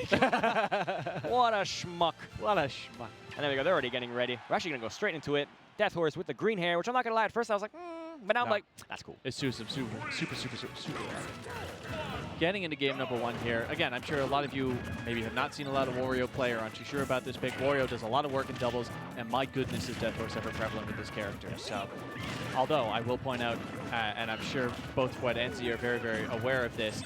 What a schmuck. What a schmuck. And there we go. They're already getting ready. We're actually going to go straight into it. Deathorse with the green hair, which I'm not going to lie. At first I was like, but now I'm like, that's cool. It's super. Getting into game number 1 here. Again, I'm sure a lot of you maybe have not seen a lot of Wario play or aren't too sure about this pick. Wario does a lot of work in doubles, and my goodness is Deathorse ever prevalent with this character. So, although I will point out, and I'm sure both Fwed and Z are very, very aware of this,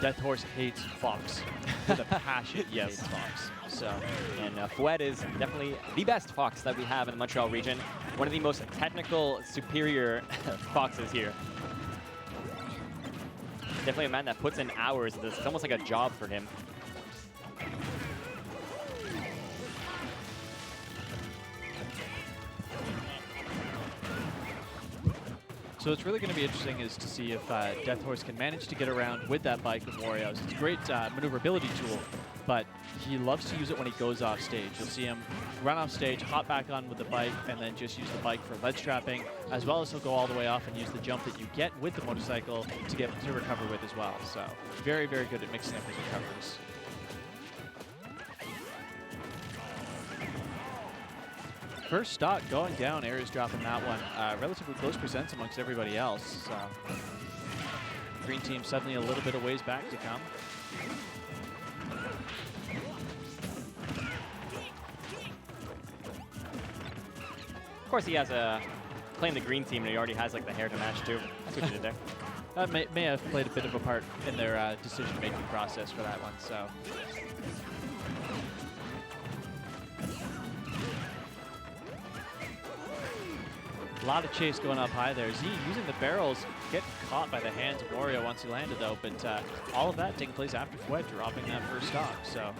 Deathorse hates Fox with a passion. Yes, hates Fox. So, and Fwed is definitely the best Fox that we have in the Montreal region. One of the most technical, superior Foxes here. Definitely a man that puts in hours into this. It's almost like a job for him. So what's really going to be interesting is to see if Deathorse can manage to get around with that bike with Wario's. It's a great maneuverability tool, but he loves to use it when he goes off stage. You'll see him run off stage, hop back on with the bike, and then just use the bike for ledge trapping, as well as he'll go all the way off and use the jump that you get with the motorcycle to get to recover with as well. So very, very good at mixing up his recoveries. First stock going down, Aerious dropping that one. Relatively close percents amongst everybody else. So green team suddenly a little bit of ways back to come. Of course, he has a claim the green team, and he already has like the hair to match too. That's what you did there. That may have played a bit of a part in their decision-making process for that one. So. A lot of chase going up high there. Z using the barrels, getting caught by the hands of Wario once he landed though, but all of that taking place after Fwed dropping that first stock. So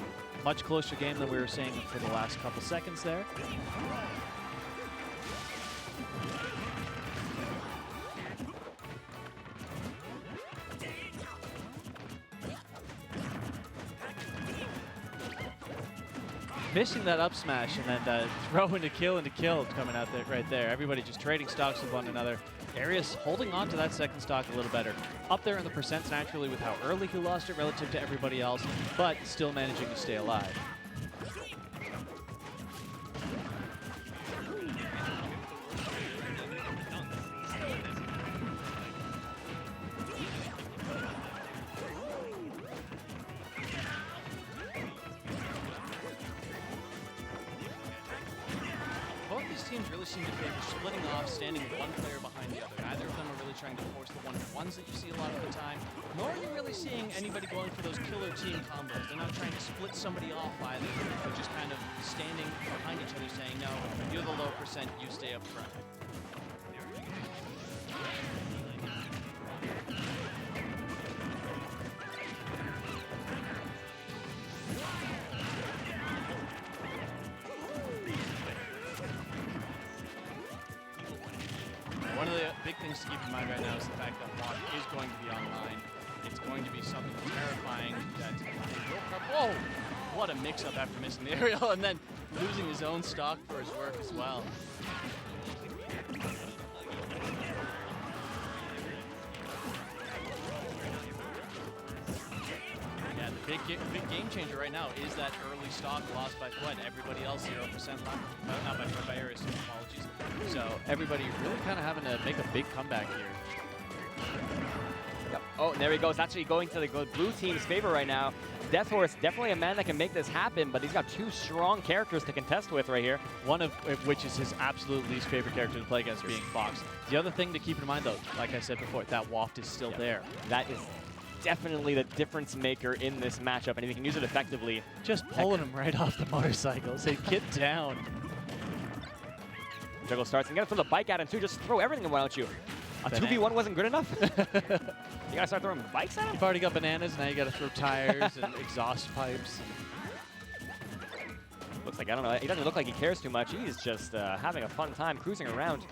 much closer game than we were seeing for the last couple seconds there. Missing that up smash and then throw into kill coming out there right there. Everybody just trading stocks with one another. Aerious holding on to that second stock a little better. Up there in the percents naturally with how early he lost it relative to everybody else, but still managing to stay alive. Teams really seem to favor splitting off, standing one player behind the other. Neither of them are really trying to force the one-to-ones that you see a lot of the time, nor are you really seeing anybody going for those killer team combos. They're not trying to split somebody off either. They're just kind of standing behind each other saying, no, you're the low percent, you stay up front. One of the big things to keep in mind right now is the fact that Walk is going to be online. It's going to be something terrifying that whoa! What a mix-up after missing the aerial and then losing his own stock for his work as well. Yeah, the big game changer right now is that early stock lost by Fwed. Everybody else 0% left. Not by Fwed, by Aerious, apologies. So everybody really kind of having to make a big comeback here. Yep. Oh, and there he goes. Actually going to the blue team's favor right now. Deathorse, definitely a man that can make this happen, but he's got two strong characters to contest with right here. One of which is his absolute least favorite character to play against, being Fox. The other thing to keep in mind, though, like I said before, that waft is still there. That is definitely the difference maker in this matchup, and if he can use it effectively. Just pulling him right off the motorcycle. Say, get down. Juggle starts, and you gotta throw the bike at him too. Just throw everything, why don't you? A 2v1 wasn't good enough? You gotta start throwing bikes at him? You've already got bananas, now you gotta throw tires and exhaust pipes. Looks like, I don't know, he doesn't look like he cares too much. He's just having a fun time cruising around.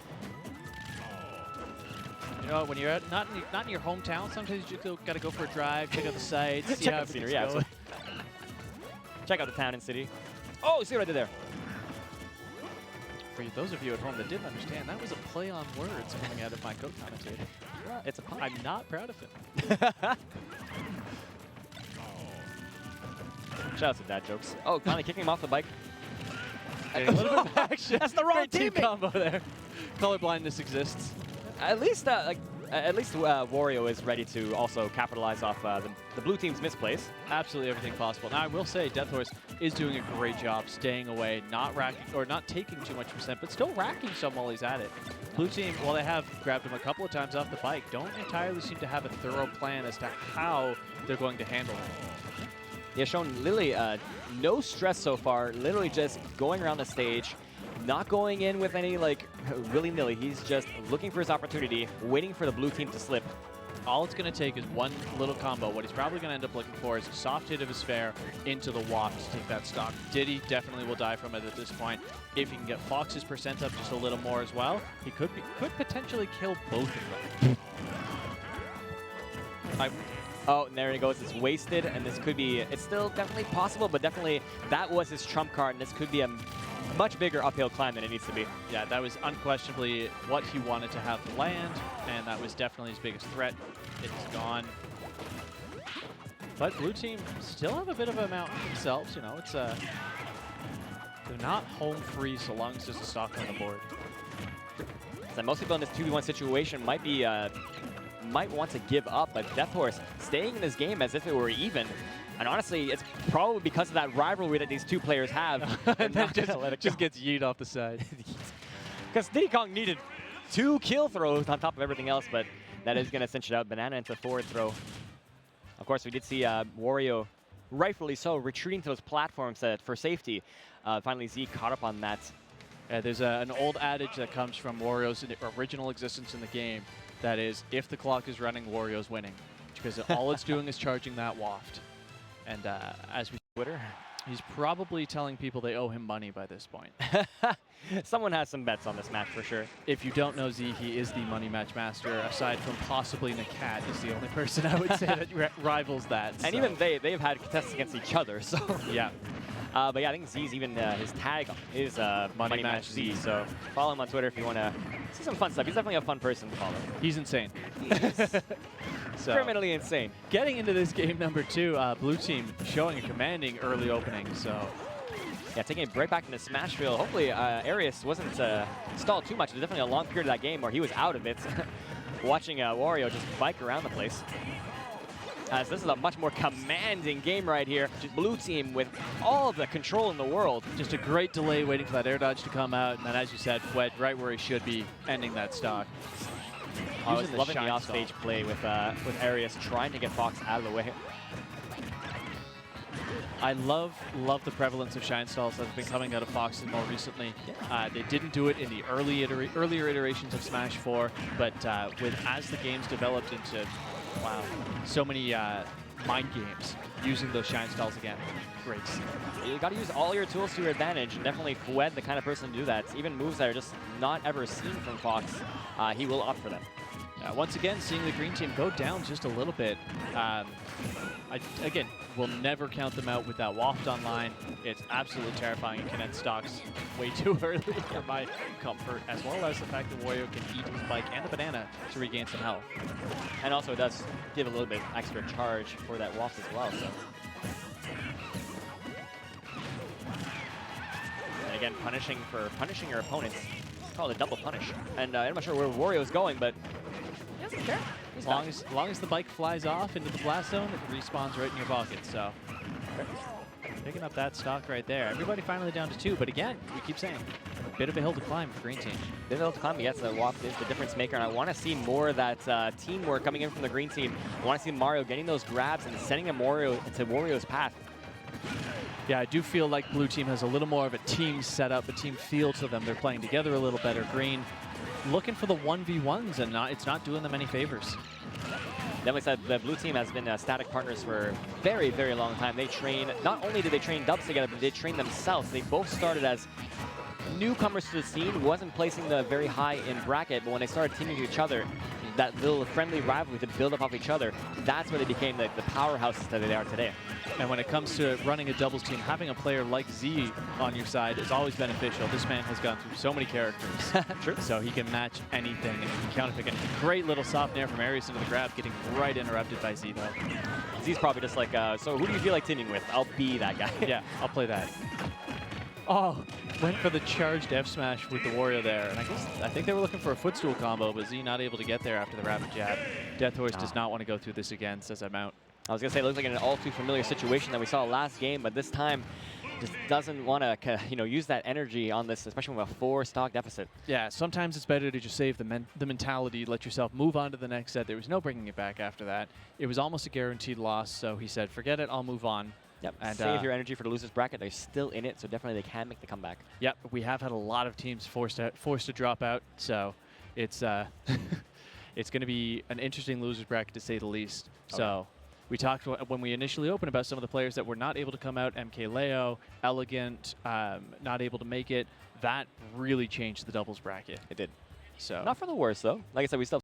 You know, when you're not in your hometown, sometimes you just gotta go for a drive, check out the sights, see check how out the scenery, everything's yeah. Check out the town and city. Oh, see what I did there? For those of you at home that didn't understand, that was a play on words coming out of my co-commentator. It's a pun. I'm not proud of it. Shout out to dad jokes. Oh, finally kicking him off the bike. A little bit of action. That's the wrong Great team teammate. combo there. Color blindness exists. At least Wario is ready to also capitalize off the blue team's misplays. Absolutely everything possible. Now I will say Deathorse is doing a great job staying away, not racking or not taking too much percent, but still racking some while he's at it. Blue team, while they have grabbed him a couple of times off the bike, don't entirely seem to have a thorough plan as to how they're going to handle him. Yeah, shown literally no stress so far, literally just going around the stage, not going in with any like willy-nilly. He's just looking for his opportunity, waiting for the blue team to slip. All it's going to take is one little combo. What he's probably going to end up looking for is a soft hit of his fair into the waft to take that stock. Diddy definitely will die from it at this point. If he can get Fox's percent up just a little more as well, he could potentially kill both of them. Oh, and there he goes. It's wasted, and this could be, it's still definitely possible, but definitely that was his trump card, and this could be a much bigger uphill climb than it needs to be. Yeah, that was unquestionably what he wanted to have land, and that was definitely his biggest threat. It's gone. But blue team still have a bit of a mountain themselves. You know, it's they're not home free so long as there's a stock on the board. So most people in this 2v1 situation might be might want to give up, but Deathorse staying in this game as if it were even. And honestly, it's probably because of that rivalry that these two players have. And then just gets yeet off the side. Because Diddy Kong needed 2 kill throws on top of everything else, but that is going to cinch it out. Banana into forward throw. Of course, we did see Wario, rightfully so, retreating to those platforms for safety. Finally, Z caught up on that. There's an old adage that comes from Wario's original existence in the game. That is, if the clock is running, Wario's winning. Because all it's doing is charging that waft. And as we Twitter, he's probably telling people they owe him money by this point. Someone has some bets on this match for sure. If you don't know Z, he is the money match master. Aside from possibly Nakat, is the only person I would say that rivals that. And even they've had contests against each other. So yeah. But yeah, I think Z's even his tag is Money Match Z. So follow him on Twitter if you want to see some fun stuff. He's definitely a fun person to follow. He's insane. So, criminally insane. Getting into this game number 2, blue team showing a commanding early opening. So yeah, taking it right back into Smashville. Hopefully Aerious wasn't stalled too much. There's definitely a long period of that game where he was out of it. Watching Wario just bike around the place. As this is a much more commanding game right here. Blue team with all the control in the world. Just a great delay waiting for that air dodge to come out. And then, as you said, Fwed right where he should be, ending that stock. I was loving the offstage play with Aerious trying to get Fox out of the way. I love the prevalence of shine stalls that have been coming out of Fox more recently. Yeah. They didn't do it in the earlier iterations of Smash 4, but as the game's developed into so many mind games, using those shine stalls again. Great. You got to use all your tools to your advantage, and definitely Fwed, the kind of person to do that. Even moves that are just not ever seen from Fox, he will opt for them. Once again, seeing the green team go down just a little bit. Again, we'll never count them out with that waft online. It's absolutely terrifying. It can end stocks way too early for my comfort, as well as the fact that Wario can eat his bike and the banana to regain some health. And also it does give a little bit extra charge for that waft as well. So. And again, punishing your opponents. It's called a double punish. And I'm not sure where Wario's going, but he doesn't care. As long as the bike flies off into the blast zone, it respawns right in your pocket. So picking up that stock right there. Everybody finally down to 2, but again, we keep saying, a bit of a hill to climb for green team. Bit of a hill to climb, yes, the waft is the difference maker, and I want to see more of that teamwork coming in from the green team. I want to see Mario getting those grabs and sending a Wario into Wario's path. Yeah, I do feel like blue team has a little more of a team setup, a team feel to them. They're playing together a little better. Green looking for the 1v1s, and it's not doing them any favors. Then we said the blue team has been static partners for a very, very long time. They train, not only did they train dubs together, but they train themselves. They both started as newcomers to the scene, wasn't placing the very high in bracket, but when they started teaming with each other, that little friendly rivalry to build up off each other, that's where they became the powerhouses that they are today. And when it comes to running a doubles team, having a player like Z on your side is always beneficial. This man has gone through so many characters. True. So he can match anything and he can counterpick anything. Great little soft nair from Aerious into the grab, getting right interrupted by Z though. Z's probably just like, so who do you feel like teaming with? I'll be that guy. Yeah, I'll play that. Oh, went for the charged F smash with the Wario there. And I think they were looking for a footstool combo, but Z not able to get there after the rapid jab. Deathorse does not want to go through this again, says I'm out. I was going to say, it looks like an all too familiar situation that we saw last game, but this time just doesn't want to use that energy on this, especially with a 4 stock deficit. Yeah, sometimes it's better to just save the mentality, let yourself move on to the next set. There was no bringing it back after that. It was almost a guaranteed loss, so he said, forget it, I'll move on. Yep, and save your energy for the losers bracket. They're still in it, so definitely they can make the comeback. Yep, we have had a lot of teams forced to drop out, so it's it's going to be an interesting losers bracket to say the least. Okay. So we talked when we initially opened about some of the players that were not able to come out. MK Leo, Elegant, not able to make it. That really changed the doubles bracket. It did. So not for the worse though. Like I said, we still